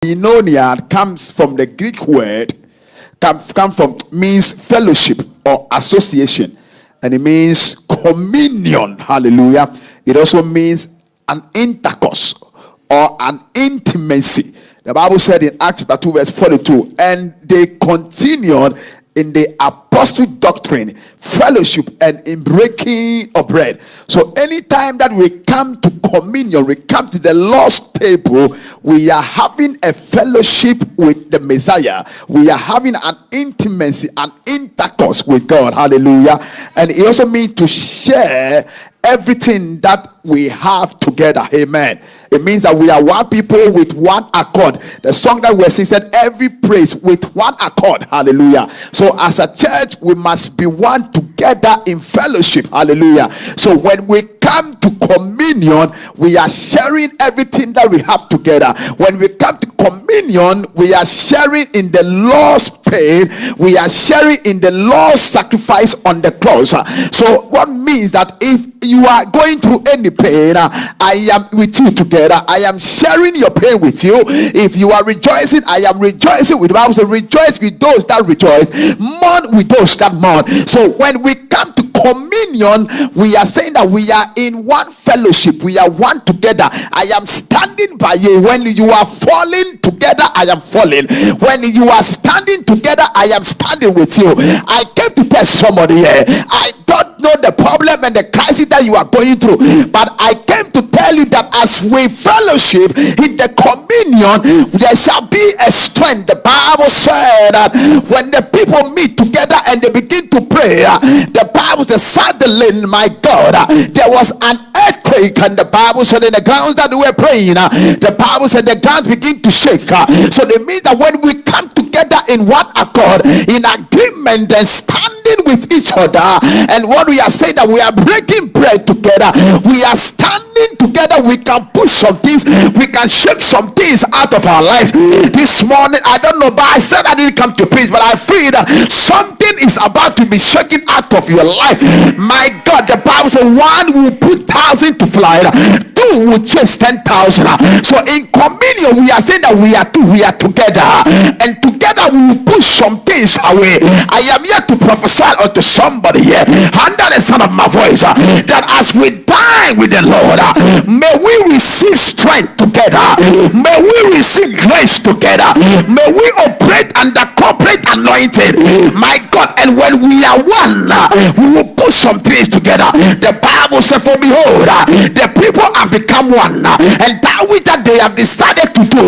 Koinonia comes from the Greek word, means fellowship or association, and it means communion. Hallelujah. It also means an intercourse or an intimacy. The Bible said in Acts chapter 2 verse 42, and they continued in the apostolic doctrine, fellowship, and in breaking of bread. So anytime that we come to communion, we come to the Lord's table, we are having a fellowship with the Messiah. We are having an intimacy, an intercourse with God. Hallelujah. And it also means to share everything that we have together. Amen. It means that we are one people with one accord. The song that we're singing said, every praise with one accord. Hallelujah. So as a church, we must be one together in fellowship. Hallelujah. So when we come to communion, we are sharing everything that we have together. When we come to communion, we are sharing in the Lord's pain. We are sharing in the Lord's sacrifice on the cross. So what means that if you are going through any pain, I am with you together. I am sharing your pain with you. If you are rejoicing, I am rejoicing with you. The Bible says, rejoice with those that rejoice, mourn with those that mourn. So when we come to communion, we are saying that we are in one fellowship. We are one together. I am standing by you. When you are falling together, I am falling. When you are standing together, I am standing with you. I came to tell somebody here, I don't know the problem and the crisis that you are going through, but I came to tell you that as we fellowship in the communion, there shall be a strength. The Bible said that when the people meet together and they begin to pray, the Bible says suddenly, my God, there was an earthquake, and the Bible said in the grounds that we were praying, the Bible said the grounds begin to shake. So it means that when we come together in one accord, in agreement and standing with each other, and what we are saying that we are breaking bread together, we are standing together, we can push some things, we can shake some things out of our lives. This morning, I don't know, but I said I didn't come to preach, but I feel that something is about to be shaken out of your life. My God, the Bible says one will put 1,000 to flight, two will chase 10,000. So in communion, we are saying that we are two, we are together, and together we will push some things away. I am here to prophesy unto somebody here under the sound of my voice, that as we dine with the Lord, may we receive strength together, may we receive grace together, may we operate under corporate anointing, my God. And when we are one, we will put some things together. The Bible says, for behold, the people have become one, and that which that they have decided to do,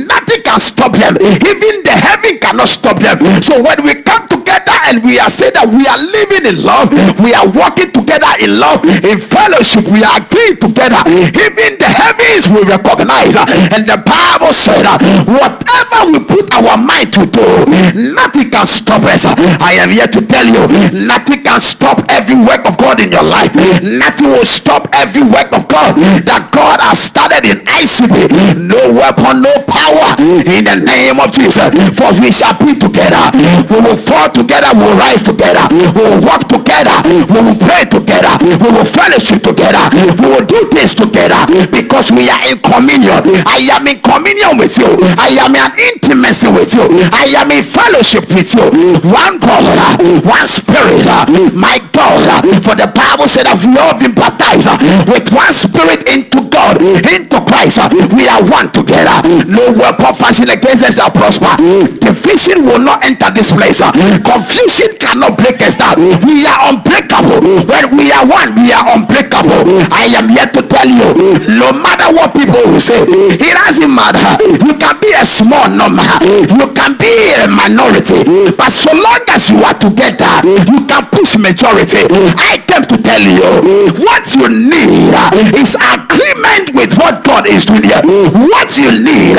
nothing can stop them. Even the heaven cannot stop them. So when we come together and we are saying that we are living in love, we are walking together in love, in fellowship, we are agreeing together, even the heavens will recognize. And the Bible said, whatever we put our mind to do, nothing can stop us. I am here to tell you, nothing can stop every work of God in your life. Nothing will stop every work of God that God has started in ICB. No weapon, no power, in the name of Jesus. For we shall be together, we will fall together, we will rise together, we will walk together, we will pray together, we will fellowship together, we will do this together, because we are in communion. I am in communion with you, I am in intimacy with you, I am in fellowship with you. One God, one spirit, my God. For the Bible said that we all been baptized with one spirit into God, into Christ. We are one together. No weapon fashioned against us shall prosper. Division will not enter this place. Confusion cannot break us down. We are unbreakable. When we are one, we are unbreakable. I am here to tell you, no matter what people will say, it doesn't matter. You can be a small number, you can be a minority, but so long as you are together, you can push majority. I came to tell you, what you need is agreement with what God is doing here. What you need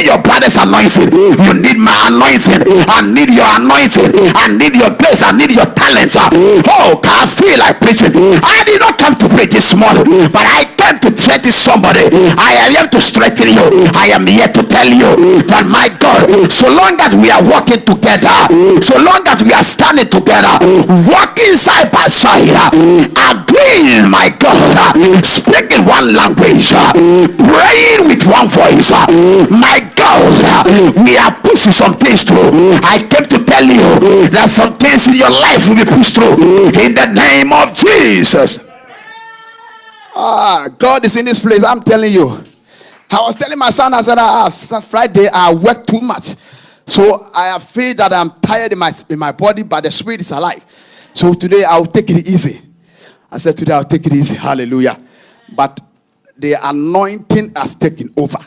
your brother somebody's anointing. You need my anointing. I need your anointing. I need your grace. I need your talent. Oh, I feel like preaching. I did not come to preach this morning, but I came to strengthen somebody. I am here to strengthen you. I am here to tell you that, my God, so long as we are working together, so long as we are standing together, walking side by side, agreeing, my God, speaking one language, praying with one voice, my God, we are pushing some things through. I came to tell you that some things in your life will be pushed through in the name of Jesus. God is in this place. I'm telling you. I was telling my son, I said, Friday I worked too much, so I feel that I'm tired in my body, but the spirit is alive. So today I'll take it easy. I said today I'll take it easy. Hallelujah. But the anointing has taken over.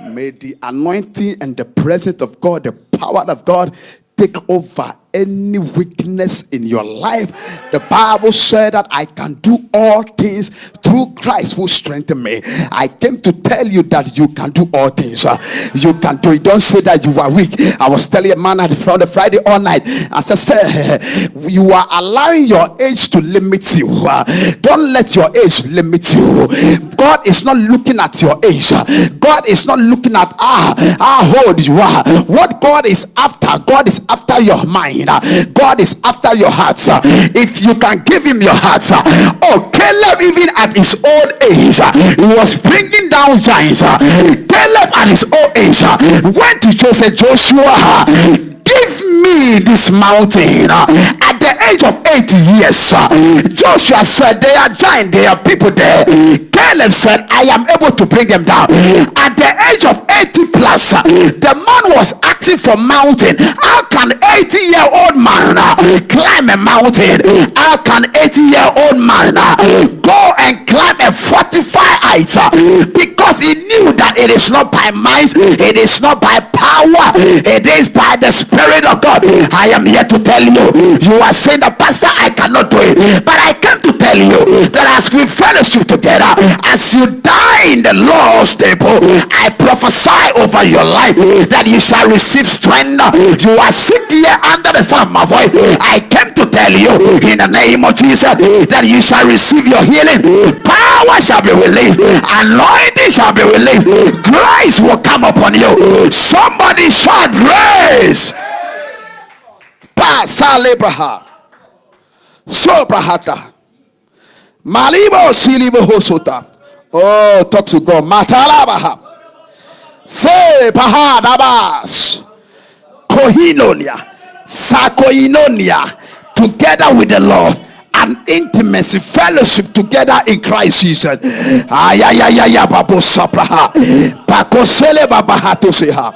May the anointing and the presence of God, the power of God, take over any weakness in your life. The Bible said that I can do all things through Christ who strengthened me. I came to tell you that you can do all things. You can do it. Don't say that you are weak. I was telling a man from the Friday all night. I said, you are allowing your age to limit you. Don't let your age limit you. God is not looking at your age. God is not looking at how old you are. What God is after your mind. God is after your heart. If you can give him your heart. Caleb, even at his old age, he was bringing down giants. Caleb at his old age went to Joshua, give me this mountain. At the age of 80 years, Joshua said, they are giants, they are people there. Caleb said, I am able to bring them down. At the age of 80 plus, the man was asking for mountain. How can 80-year-old man climb a mountain? How can 80-year-old man go and climb a fortified height? Because he knew that it is not by might, it is not by power, it is by the Spirit of God. I am here to tell you, you are saying that, Pastor, I cannot do it, but I came to tell you that as we fellowship together, as you die in the Lord's table, I prophesy over your life that you shall receive strength. You are sick here under the sound of my voice. I came to tell you in the name of Jesus that you shall receive your healing. Power shall be released, anointing shall be released, grace will come upon you. Somebody shout grace. Pasalebraha Sobrahata Malibo Silibo Hosota. Oh, talk to God. Matalabaha Se Pahadabas Kohinonia Sakoinonia, together with the Lord, an intimacy, fellowship together in Christ Jesus. Ayayaya babo sapraha pakosele babahato seha.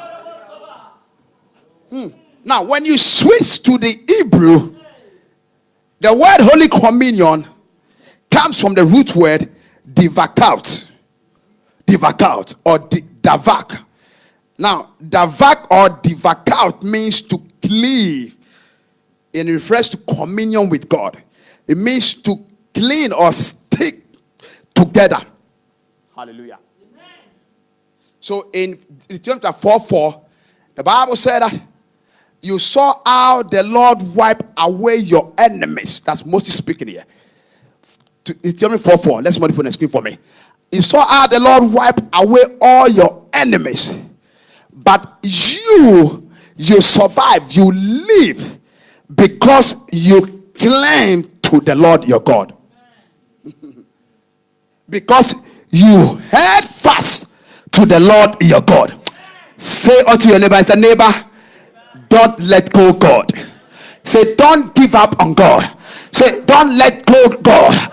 Now, when you switch to the Hebrew, the word Holy Communion comes from the root word divakaut or davak. Now, davak or divakaut means to cleave, and it refers to communion with God. It means to clean or stick together. Hallelujah. Amen. So in Deuteronomy 4:4, the Bible said that you saw how the Lord wiped away your enemies. That's Moses speaking here. Deuteronomy 4:4. Let's put on the screen for me. You saw how the Lord wiped away all your enemies. But you survive, you live because you claim to the Lord your God. Because you held fast to the Lord your God. Say unto your neighbor, say, neighbor, don't let go God. Say, don't give up on God. Say, don't let go God.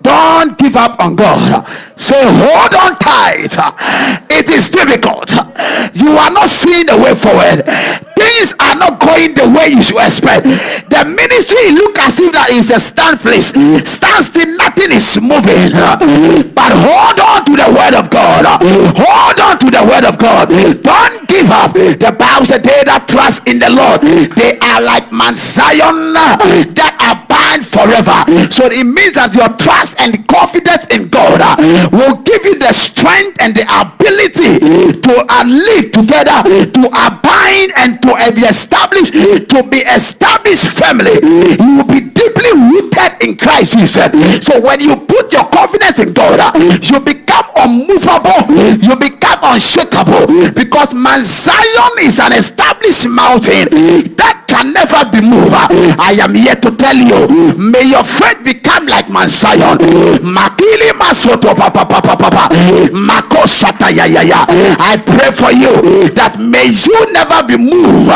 Don't give up on God. Say, hold on tight. It is difficult. You are not seeing the way forward. Things are not going the way you should expect. The ministry look as if that is a stand place. Stand still, nothing is moving. But hold on to the word of God. Hold on to the word of God. Don't give give up. The Bible said they that trust in the Lord, they are like Mount Zion that abide forever. So it means that your trust and confidence in God will give you the strength and the ability to live together, to abide and to be established, family. You will be deeply rooted in Christ Jesus. So when you put your confidence in God, you become unmovable, you become unshakable, because Mount Zion is an established mountain that can never be moved. I am here to tell you, may your faith become like Mount Zion. Makili masoto papa papa papa makosata ya ya ya. I pray for you that may you never be moved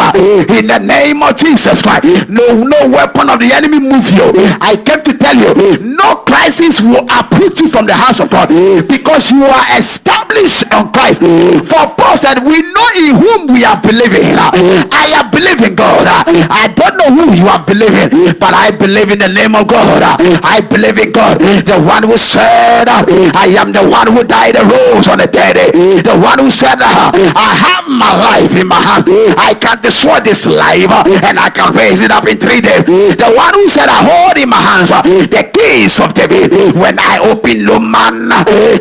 in the name of Jesus Christ. No weapon of the enemy move you. I came to tell you, no crisis will uproot you from the house of God, because you are established on Christ. For Paul said, we know in whom we have believed. I have believed in God. I don't know who you have believed in, but I believe in the name of God. I believe in God, the one who said, I am the one who died and rose on the third day. The one who said, I have my life in my hands. I can destroy this life and I can raise it up in 3 days. The one who said, I hold in my hands the keys of David. When I open, no man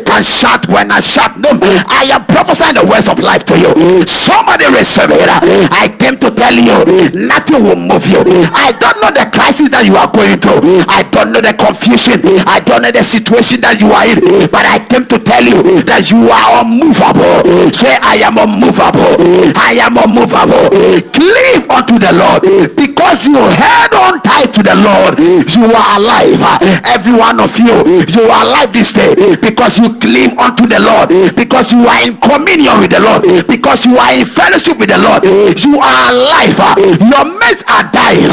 can shut. When I shut them, I am prophesying the words of life to you. Somebody receive it. I came to tell you, nothing will move you. I don't know the crisis that you are going through. I don't know the confusion. I don't know the situation that you are in, but I came to tell you that you are unmovable. Say, I am unmovable. I am unmovable. Cleave unto the Lord, because you held on tight to the Lord. You are alive. Every one of you, you are alive this day because you cleave unto the Lord, because you are in communion with the Lord, because you are in fellowship with the Lord. You are alive. Your mates are dying.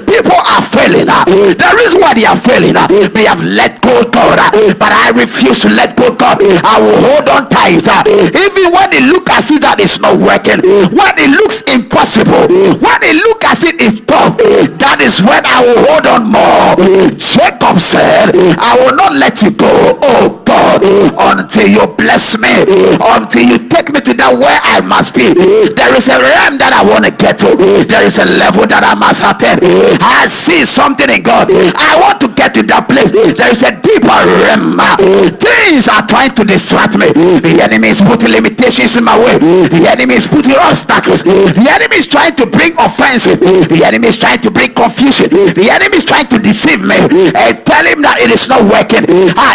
People are failing. The reason why they are failing, they have let go of God, but I refuse to let go of God. I will hold on tight, even when it looks as if that is not working, when it looks impossible, when it looks as if it's tough. That is when I will hold on more. Jacob said, I will not let you go, oh God, until you bless me, until you take me to that where I must be. There is a realm that I want to get to. There is a level that I must attain. I see something in God. I want to get to that place. There is a deeper realm. Things are trying to distract me. The enemy is putting limitations in my way. The enemy is putting obstacles. The enemy is trying to bring offenses. The enemy is trying to bring confusion. The enemy is trying to deceive me and tell him that it is not working.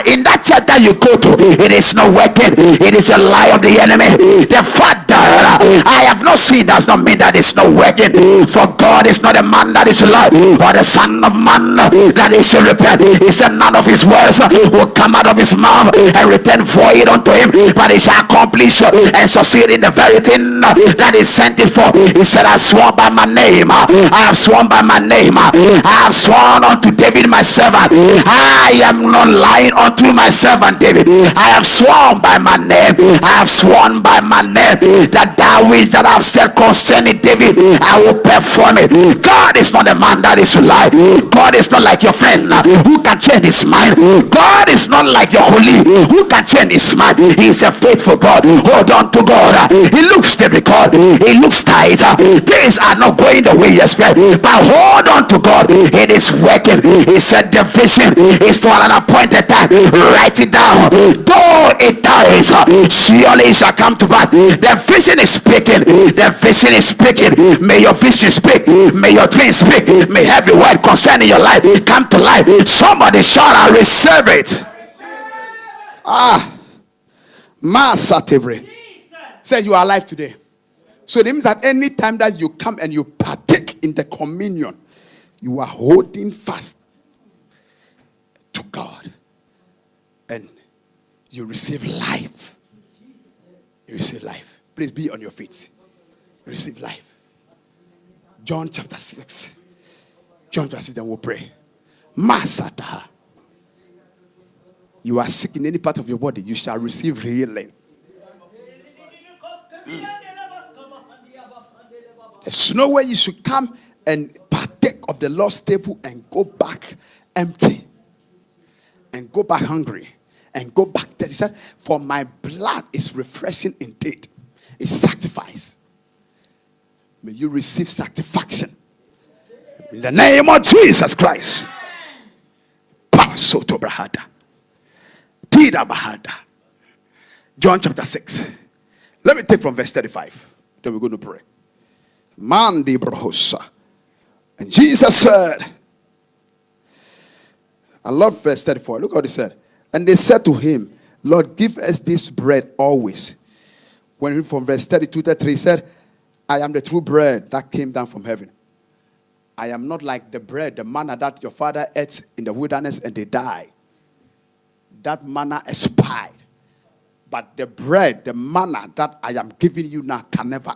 In that church that you go to, it is not working. It is a lie of the enemy. The fact that I have not seen does not mean that it's not working. For God is not a man that is alive, or the son of man that is to repent. He said none of his words will come out of his mouth and return void unto him, but he shall accomplish and succeed in the very thing that is sent it for. He said, I swore by my name. I have sworn by my name. I have sworn unto David my servant. I am not lying unto my servant David. I have sworn by my name. I have sworn by my name that that which that I have said concerning David, I will perform it. God is not a man that is to lie. God is not like your friend who can change his mind. God is not like your colleague who can change his mind. He is a faithful God. Hold on to God. He looks difficult. He looks tight. Things are not going the way you expect, but hold on to God. It is working. He said the vision is for an appointed time. Write it down. Though it tarries, surely it shall come to pass. The vision is speaking. The vision is speaking. May your vision speak. May your dream speak. May every word concerning your life come to life. Somebody shout, I receive it. Masa Tevre says you are alive today. So it means that any time that you come and you partake in the communion, you are holding fast to God, and you receive life. You receive life. Please be on your feet. You receive life. John chapter 6. John chapter 6, then we'll pray. Masataha. You are sick in any part of your body, you shall receive healing. There's no way you should come and partake of the Lord's table and go back empty, and go back hungry, and go back dead. He said, for my blood is refreshing indeed. It's sacrifice. May you receive satisfaction. In the name of Jesus Christ. Pasoto brahada. Tida bahada. John chapter 6. Let me take from verse 35. Then we're going to pray. Mandi brohosa. And Jesus said, I love verse 34. Look what he said. And they said to him, Lord, give us this bread always. When we from verse 32 to 33, he said, I am the true bread that came down from heaven. I am not like the bread, the manna that your father ate in the wilderness and they died. That manna expired. But the bread, the manna that I am giving you now can never